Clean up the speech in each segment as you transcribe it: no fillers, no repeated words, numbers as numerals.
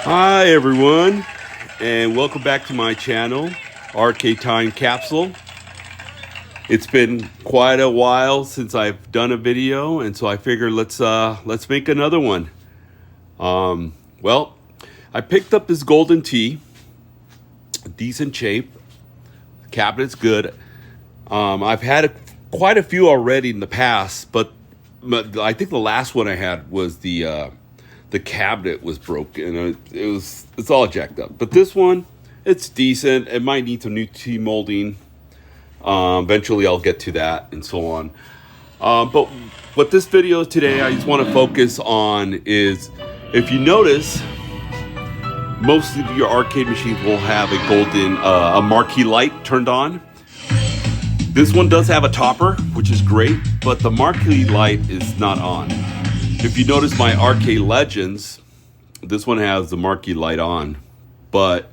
Hi everyone, and welcome back to my channel, RK Time Capsule. It's been quite a while since I've done a video, and so I figured let's make another one. Well, I picked up this golden tea, decent shape. The cabinet's good. I've had quite a few already in the past, but I think the last one I had was the cabinet was broken. It's all jacked up. But this one, it's decent. It might need some new tea molding. Eventually, I'll get to that and so on. But what this video today, I just want to focus on is, if you notice, most of your arcade machines will have a golden, a marquee light turned on. This one does have a topper, which is great, but the marquee light is not on. If you notice my RK Legends, this one has the marquee light on, but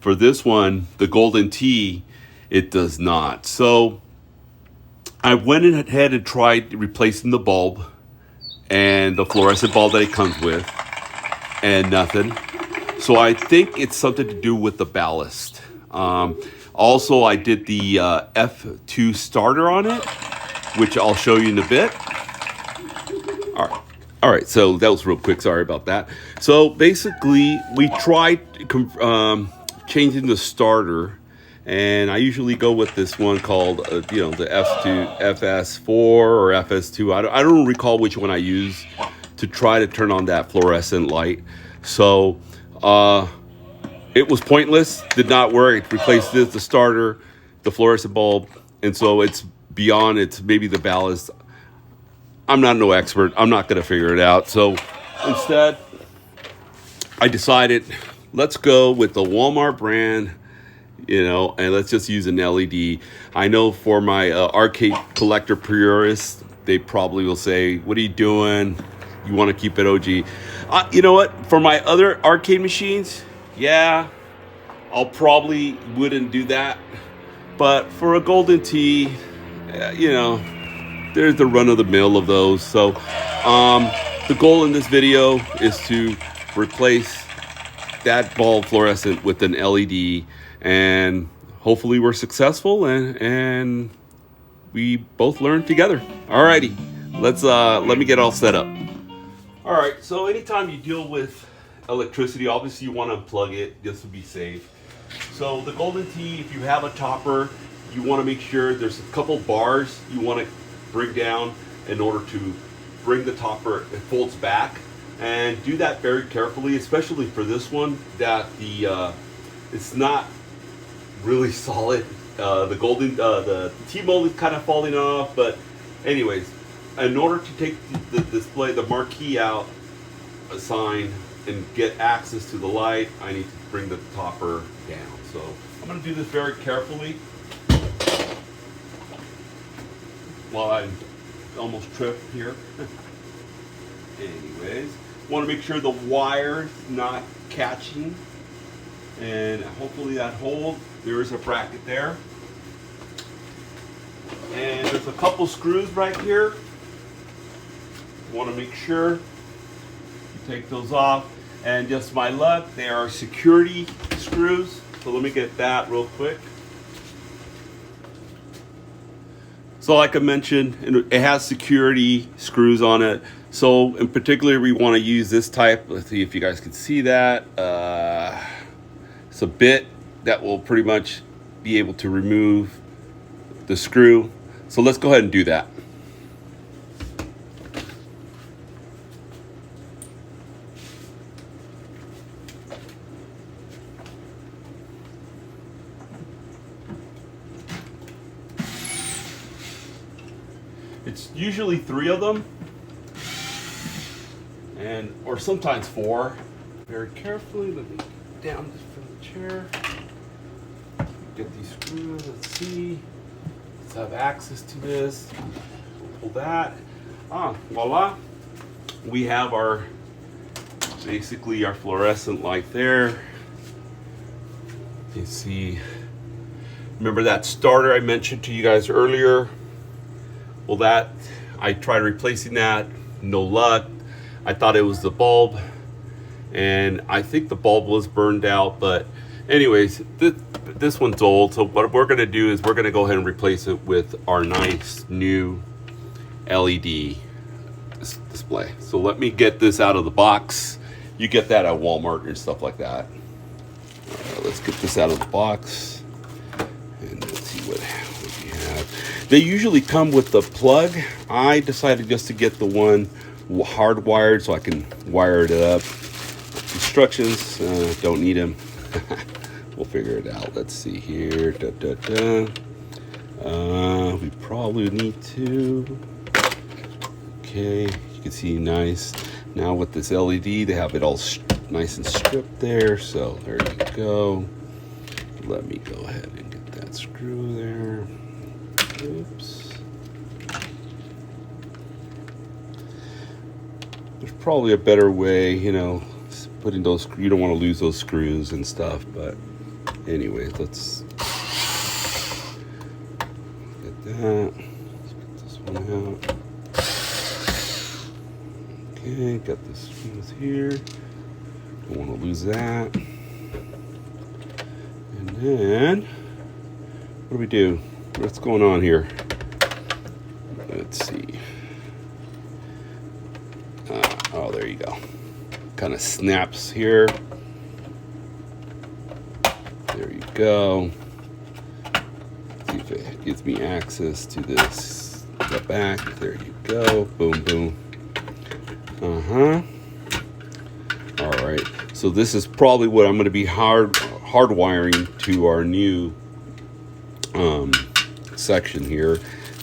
for this one, the golden tea, it does not. So I went ahead and tried replacing the bulb and the fluorescent bulb that it comes with, and nothing. So I think it's something to do with the ballast. Also, I did the F2 starter on it, which I'll show you in a bit. All right, so that was real quick. Sorry about that. So basically, we tried changing the starter, and I usually go with this one called, the F2, FS4 or FS2. I don't recall which one I use to try to turn on that fluorescent light. So it was pointless. Did not work. It replaced the starter, the fluorescent bulb, and so it's beyond. It's maybe the ballast. I'm not no expert. I'm not going to figure it out. So instead, I decided, let's go with the Walmart brand, and let's just use an LED. I know for my arcade collector purists, they probably will say, what are you doing? You want to keep it OG. You know what? For my other arcade machines, yeah, I'll probably wouldn't do that. But for a golden tea, there's the run-of-the-mill of those. So the goal in this video is to replace that bulb fluorescent with an LED, and hopefully we're successful and we both learn together. Alrighty, let me get all set up. All right, so anytime you deal with electricity, obviously you want to unplug it just to be safe. So the golden tea, if you have a topper, you want to make sure there's a couple bars you want to bring down in order to bring the topper. It folds back, and do that very carefully, especially for this one, that it's not really solid. The T-mold is kind of falling off, but anyways, in order to take the display, the marquee out, a sign, and get access to the light, I need to bring the topper down. So I'm going to do this very carefully. While I almost tripped here. Anyways, want to make sure the wire's not catching, and hopefully that holds. There is a bracket there, and there's a couple screws right here. Want to make sure you take those off, and just my luck, they are security screws. So let me get that real quick. So like I mentioned, it has security screws on it. So in particular, we want to use this type. Let's see if you guys can see that. It's a bit that will pretty much be able to remove the screw. So let's go ahead and do that. It's usually 3 of them, or sometimes 4. Very carefully, let me get down from the chair. Get these screws. Let's see. Let's have access to this. Pull that. Voila. We have basically our fluorescent light there. You see. Remember that starter I mentioned to you guys earlier? Well, that I tried replacing that, no luck. I thought it was the bulb, and I think the bulb was burned out. But anyways, this one's old, so what we're gonna do is we're gonna go ahead and replace it with our nice new LED display. So let me get this out of the box. You get that at Walmart and stuff like that. Let's get this out of the box and let's see what we have. They usually come with the plug. I decided just to get the one hardwired so I can wire it up. Instructions, don't need them. We'll figure it out. Let's see here. We probably need to. Okay, you can see nice. Now with this LED, they have it all nice and stripped there. So there you go. Let me go ahead and get that screw there. Oops. There's probably a better way, you know, putting those. You don't want to lose those screws and stuff. But anyway, let's get that. Let's get this one out. Okay, got the screws here. Don't want to lose that. And then, what do we do? What's going on here? Let's see. Oh, there you go. Kind of snaps here. There you go. See if it gives me access to this. The back. There you go. Boom, boom. All right, so this is probably what I'm going to be hardwiring to our new section here.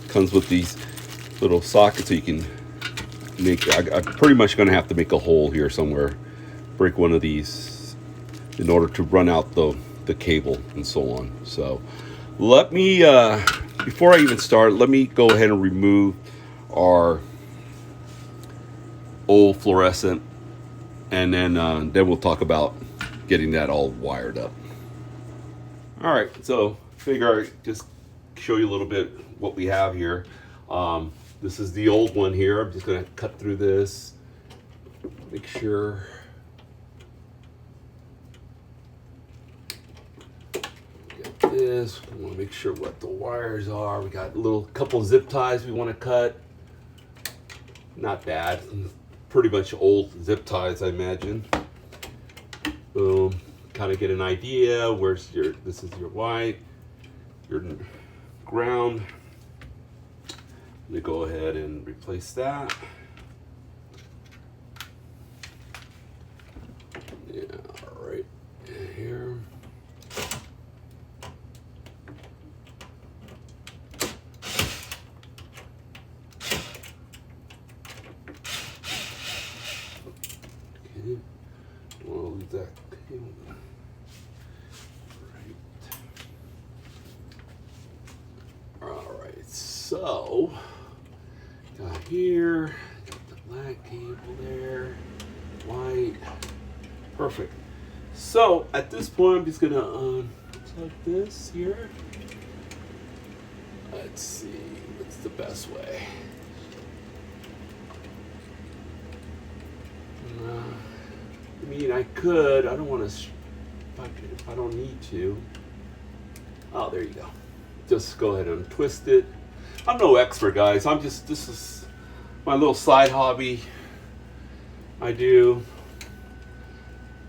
Comes with these little sockets so you can make. I'm pretty much going to have to make a hole here somewhere, break one of these in order to run out the cable and so on. So let me before I even start, let me go ahead and remove our old fluorescent, and then we'll talk about getting that all wired up. All right, so figure I just show you a little bit what we have here. This is the old one here. I'm just going to cut through this, make sure. Get this. We want to make sure what the wires are. We got a little couple zip ties we want to cut. Not bad. Pretty much old zip ties, I imagine. Boom. Kind of get an idea. Where's your? This is your white, your ground. Let me go ahead and replace that. Yeah. All right. Here. That cable. Right. All right, so got here, got the black cable there, white, perfect. So at this point, I'm just gonna unplug this here. Let's see, what's the best way? I mean, I could. I don't want to. If I don't need to. Oh, there you go. Just go ahead and twist it. I'm no expert, guys. This is my little side hobby. I do.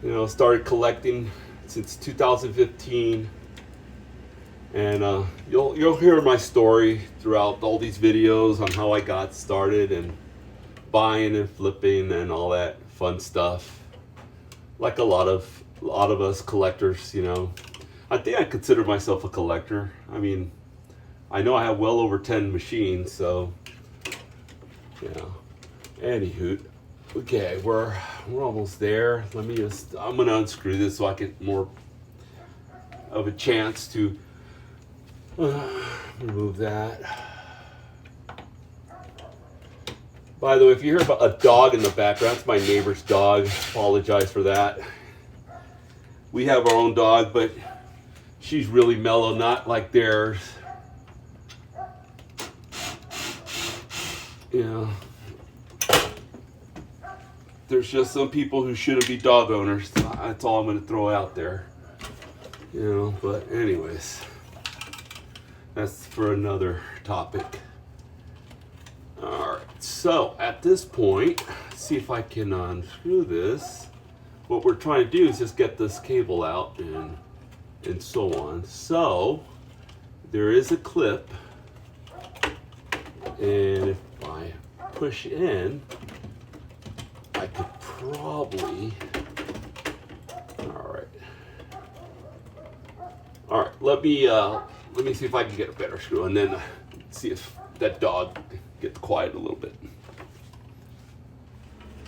You know, started collecting since 2015, and you'll hear my story throughout all these videos on how I got started and buying and flipping and all that fun stuff. Like a lot of us collectors, you know. I think I consider myself a collector. I mean, I know I have well over 10 machines, so yeah. Anywho, okay, we're almost there. I'm gonna unscrew this so I get more of a chance to remove that. By the way, if you hear about a dog in the background, it's my neighbor's dog. Apologize for that. We have our own dog, but she's really mellow, not like theirs. You know. there's just some people who shouldn't be dog owners. That's all I'm going to throw out there. You know, but anyways, that's for another topic. All right, so at this point, let's see if I can unscrew this. What we're trying to do is just get this cable out and so on. So there is a clip, and if I push in, I could probably, all right, let me see if I can get a better screw, and then see if that dog gets quiet a little bit.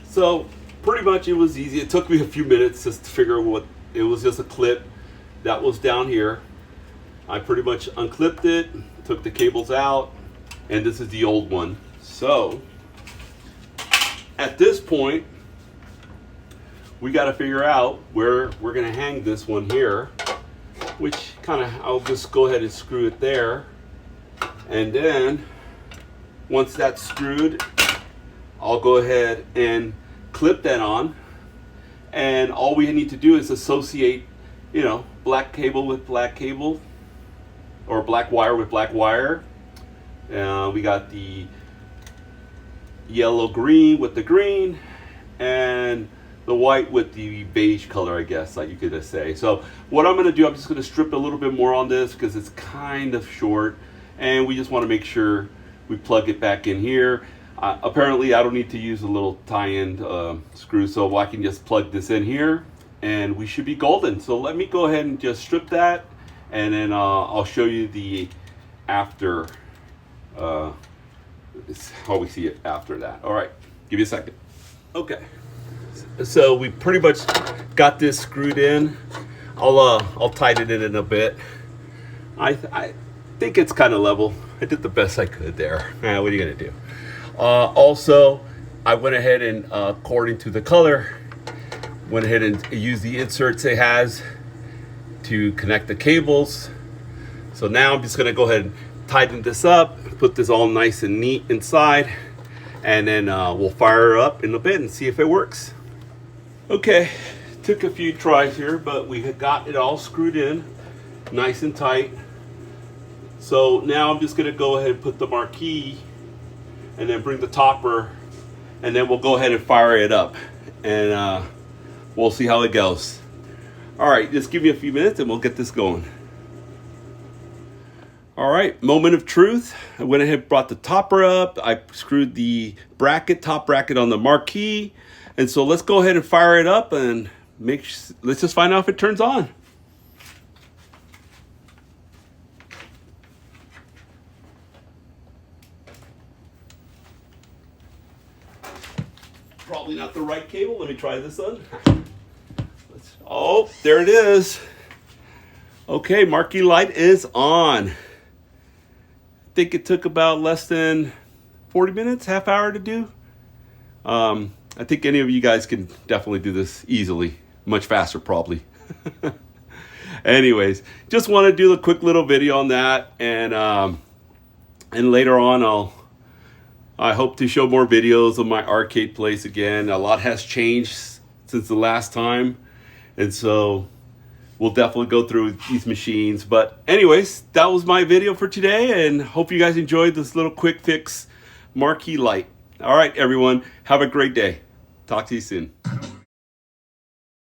So pretty much it was easy. It took me a few minutes just to figure out what, it was just a clip that was down here. I pretty much unclipped it, took the cables out, and this is the old one. So at this point, we got to figure out where we're going to hang this one here, which kind of, I'll just go ahead and screw it there. And then once that's screwed, I'll go ahead and clip that on. And all we need to do is associate, you know, black cable with black cable, or black wire with black wire. We got the yellow green with the green, and the white with the beige color, I guess, like you could just say. So what I'm going to do, I'm just going to strip a little bit more on this because it's kind of short, and we just want to make sure we plug it back in here. Apparently I don't need to use a little tie-in screw, so I can just plug this in here and we should be golden. So let me go ahead and just strip that, and then I'll show you the after, how we see it after that. All right, give me a second. Okay, so we pretty much got this screwed in. I'll tighten it in a bit. I think it's kind of level. I did the best I could there. What are you gonna do? Also, I went ahead and according to the color, went ahead and used the inserts it has to connect the cables. So now I'm just gonna go ahead and tighten this up, put this all nice and neat inside, and then we'll fire it up in a bit and see if it works. Okay, took a few tries here, but we had got it all screwed in nice and tight. So now I'm just gonna go ahead and put the marquee and then bring the topper, and then we'll go ahead and fire it up, and we'll see how it goes. All right, just give me a few minutes and we'll get this going. All right, moment of truth. I went ahead and brought the topper up. I screwed the top bracket on the marquee. And so let's go ahead and fire it up and let's just find out if it turns on. Probably not the right cable. Let me try this one. Oh, there it is. Okay, marquee light is on. I think it took about less than 40 minutes, half hour to do. I think any of you guys can definitely do this easily, much faster probably. Anyways, just want to do a quick little video on that, and later on I hope to show more videos of my arcade place again. A lot has changed since the last time, and so we'll definitely go through these machines. But anyways, that was my video for today, and hope you guys enjoyed this little quick fix marquee light. All right, everyone, have a great day. Talk to you soon.